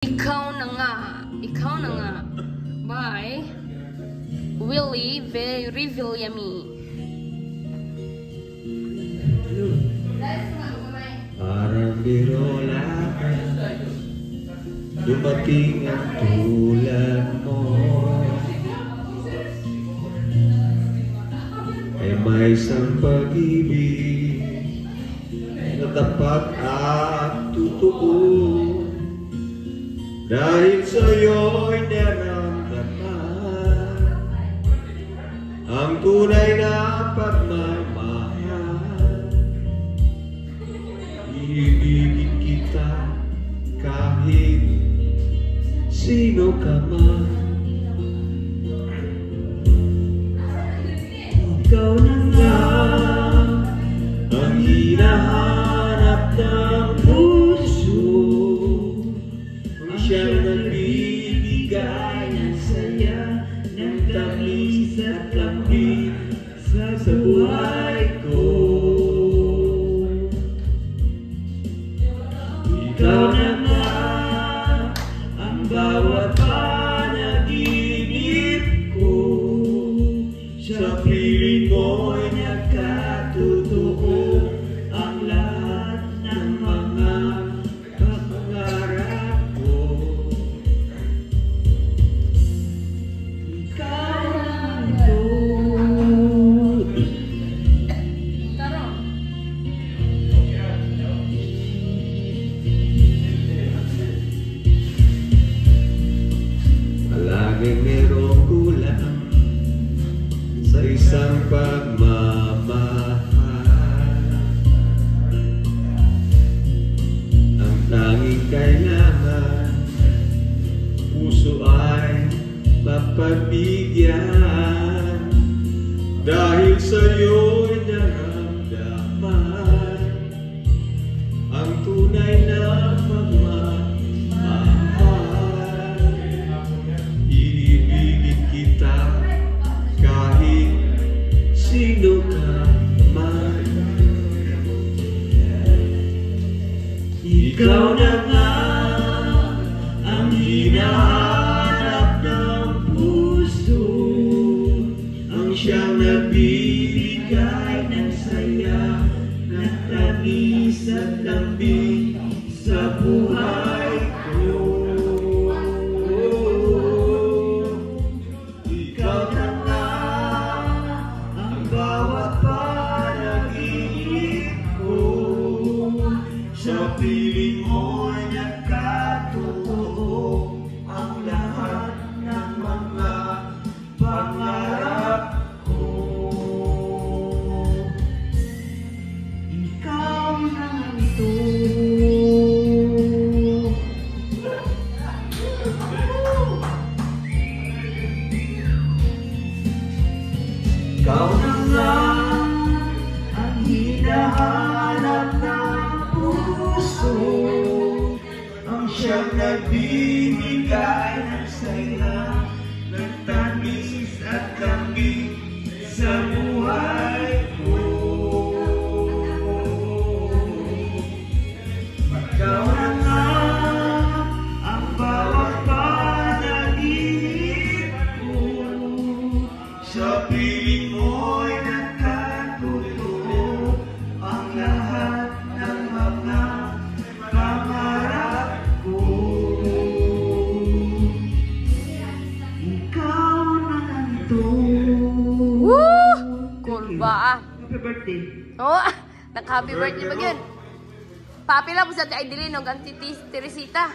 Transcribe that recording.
Ikaw na nga by Willie Villamy. Parang birola dumating ang tulad mo, ay may isang pag-ibig na tapat at totoo. Dahil sa'yo'y naramdaman ang tunay na pagmamahal. Iibigin kita kahit sino ka man. Ikaw na nga ang hinahanap ng puso, siyang nagbibigay ng saya, ng tamis at lambing sa buhay ko. Ikaw na nga ang bawat panaginip ko, sa piling mo'y nagkatotoo ang lahat ng mga pangarap. Palaging merong kulang sa isang pagmamahal. Ang tanging kailangan, puso ay mapagbigyan. Dahil sa'yo'y naramdaman ang tunay na pagmamahal. Iibigin kita kahit sino ka man. Ikaw na nga ang hinahanap ng puso, ang siyang nagbibigay ng saya, ng tamis at lambing sa buhay ko. Ikaw na nga ang bawat panaginip ko, sa piling mo'y nagkatotoo ang lahat ng mga pangarap ko. Ikaw na ito. Ikaw na nga ang hinahanap ng puso, ang siyang nagbibigay ng saya, ng tamis at lambing sa buhay ko. Ikaw na nga ang bawat panaginip ko, sa piling mo'y nagkatotoo ang lahat ng mga pangarap ko. Ikaw na ito. Woo! Cool ba? Happy birthday. Oo, nag-happy birthday ba yun? Papi lang po sa Aidilino, ganti Teresita.